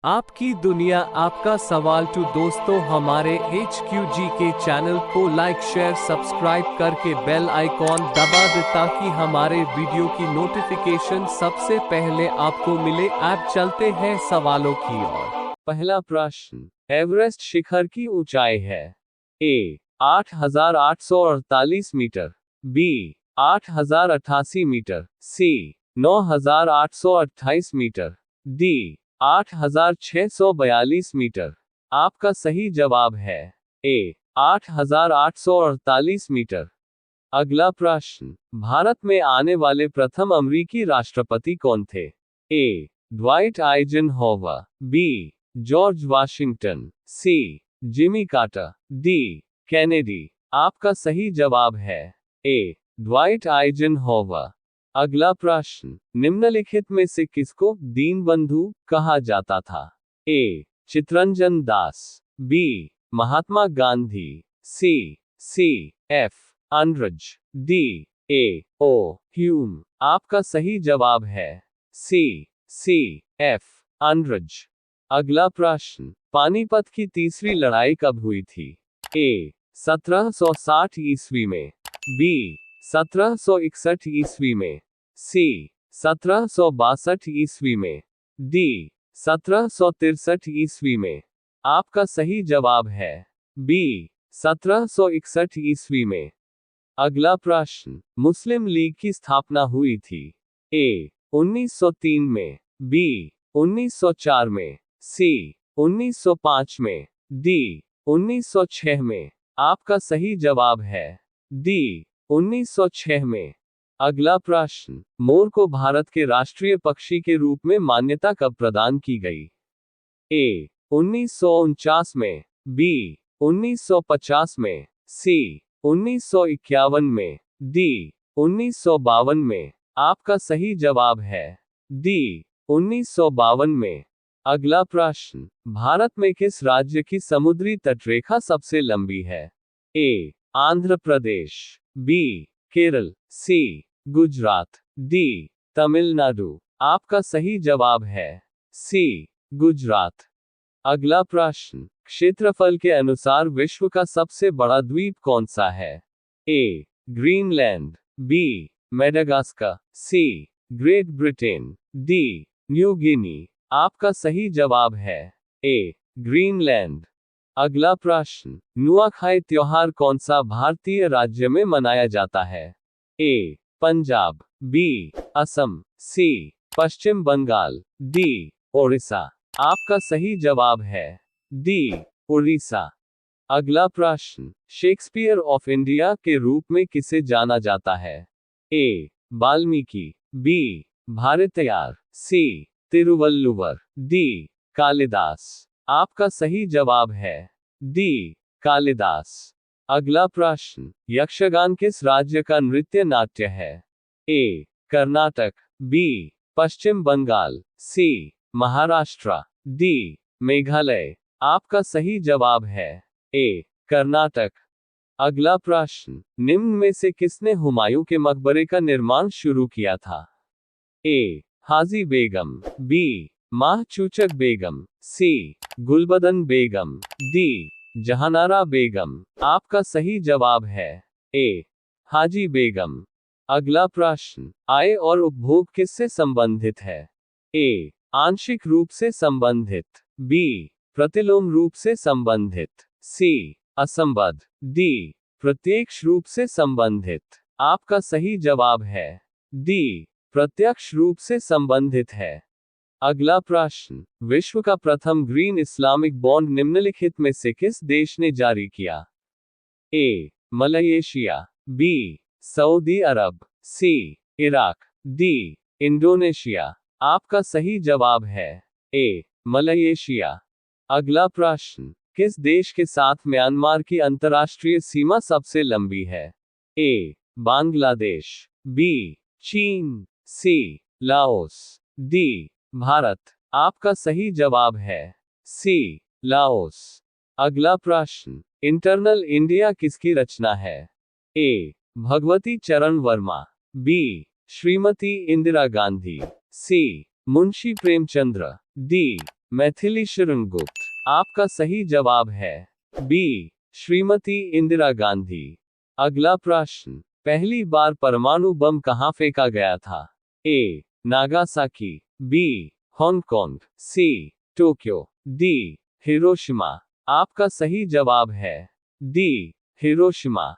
आपकी दुनिया आपका सवाल टू दोस्तों हमारे HQG के चैनल को लाइक शेयर सब्सक्राइब करके बेल आइकॉन दबा दे ताकि हमारे वीडियो की नोटिफिकेशन सबसे पहले आपको मिले। अब चलते हैं सवालों की ओर। पहला प्रश्न, एवरेस्ट शिखर की ऊंचाई है? ए 8,848 मीटर, बी 8,088 मीटर, सी 9,828 मीटर, डी 8,642 मीटर। आपका सही जवाब है ए 8,848 मीटर। अगला प्रश्न, भारत में आने वाले प्रथम अमेरिकी राष्ट्रपति कौन थे? ए ड्वाइट आइजनहोवर, बी जॉर्ज वाशिंगटन, सी जिमी कार्टर, डी कैनेडी। आपका सही जवाब है ए ड्वाइट आइजनहोवर। अगला प्रश्न, निम्नलिखित में से किसको दीनबंधु कहा जाता था? A Chittaranjan Das, B Mahatma Gandhi, C F Andrews, D A O Hume. आपका सही जवाब है सी एफ अनरज। अगला प्रश्न, पानीपत की तीसरी लड़ाई कब हुई थी? ए 1760 ईस्वी में, बी 1761 ईस्वी में, सी 1762 ईस्वी में, डी 1763 ईस्वी में। आपका सही जवाब है बी 1761 ईस्वी में। अगला प्रश्न, मुस्लिम लीग की स्थापना हुई थी? ए 1903 में, बी 1904 में, सी 1905 में, डी 1906 में। आपका सही जवाब है डी 1906 में। अगला प्रश्न, मोर को भारत के राष्ट्रीय पक्षी के रूप में मान्यता कब प्रदान की गई? ए 1949 में, बी 1950 में, सी 1951 में, डी 1952 में। आपका सही जवाब है डी 1952 में। अगला प्रश्न, भारत में किस राज्य की समुद्री तटरेखा सबसे लंबी है? ए आंध्र प्रदेश, बी केरल, सी गुजरात, डी तमिलनाडु। आपका सही जवाब है सी गुजरात। अगला प्रश्न, क्षेत्रफल के अनुसार विश्व का सबसे बड़ा द्वीप कौन सा है? A Greenland, B Madagascar, C Great Britain, D New Guinea. आपका सही जवाब है ए ग्रीनलैंड। अगला प्रश्न, नुआखाई त्योहार कौन सा भारतीय राज्य में मनाया जाता है? ए पंजाब, बी असम, सी पश्चिम बंगाल, डी ओडिशा। आपका सही जवाब है डी उड़ीसा। अगला प्रश्न, शेक्सपियर ऑफ इंडिया के रूप में किसे जाना जाता है? ए वाल्मीकि, बी भारतियार, सी तिरुवल्लुवर, डी कालिदास। आपका सही जवाब है डी कालिदास। अगला प्रश्न, यक्षगान किस राज्य का नृत्य नाट्य है? ए कर्नाटक, बी पश्चिम बंगाल, सी महाराष्ट्र, डी मेघालय। आपका सही जवाब है ए कर्नाटक। अगला प्रश्न, निम्न में से किसने हुमायूं के मकबरे का निर्माण शुरू किया था? ए हाजी बेगम, बी माह चूचक बेगम, सी गुलबदन बेगम, डी जहानारा बेगम। आपका सही जवाब है ए हाजी बेगम। अगला प्रश्न, आय और उपभोग किससे संबंधित है? ए आंशिक रूप से संबंधित, बी प्रतिलोम रूप से संबंधित, सी असंबद्ध, डी प्रत्यक्ष रूप से संबंधित। आपका सही जवाब है डी प्रत्यक्ष रूप से संबंधित है। अगला प्रश्न, विश्व का प्रथम ग्रीन इस्लामिक बॉन्ड निम्नलिखित में से किस देश ने जारी किया? A Malaysia, B Saudi Arab, C Iraq, D Indonesia. आपका सही जवाब है ए मलेशिया। अगला प्रश्न, किस देश के साथ म्यांमार की अंतर्राष्ट्रीय सीमा सबसे लंबी है? ए बांग्लादेश, बी चीन, सी लाओस, डी भारत। आपका सही जवाब है सी लाओस। अगला प्रश्न, इंटरनल इंडिया किसकी रचना है? ए भगवती चरण वर्मा, बी श्रीमती इंदिरा गांधी, सी मुंशी प्रेमचंद्र, डी मैथिली शरण गुप्त। आपका सही जवाब है बी, श्रीमती इंदिरा गांधी। अगला प्रश्न, पहली बार परमाणु बम कहाँ फेंका गया था? ए, नागासाकी, बी, हांगकांग, सी, टोक्यो, डी, हिरोशिमा। आपका सही जवाब है डी, हिरोशिमा।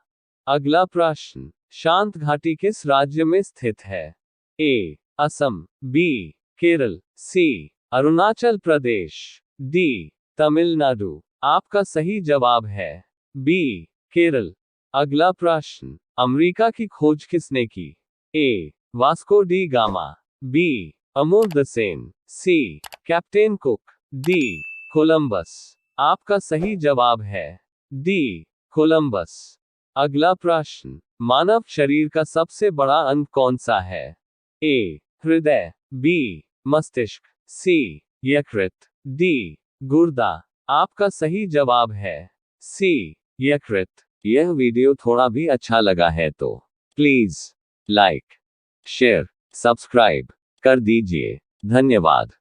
अगला प्रश्न, शांत घाटी किस राज्य में स्थित है? ए, असम, बी, केरल, सी, अरुणाचल प्रदेश, डी, तमिलनाडु। आपका सही जवाब है बी, केरल। अगला प्रश्न, अमेरिका की खोज किसने की? ए, वास्को डी गामा, बी, अमूर्त सेन, सी, कैप्टेन कुक, डी, कोलंबस। आपका सही जवाब है डी, कोलंबस। अगला प्रश्न, मानव शरीर का सबसे बड़ा अंग कौन सा है? ए, हृदय, बी, मस्तिष्क, सी, यकृत, डी, गुर्दा। आपका सही जवाब है सी, यकृत। यह वीडियो थोड़ा भी अच्छा लगा है तो प्लीज लाइक, शेयर, सब्सक्राइब कर दीजिए। धन्यवाद।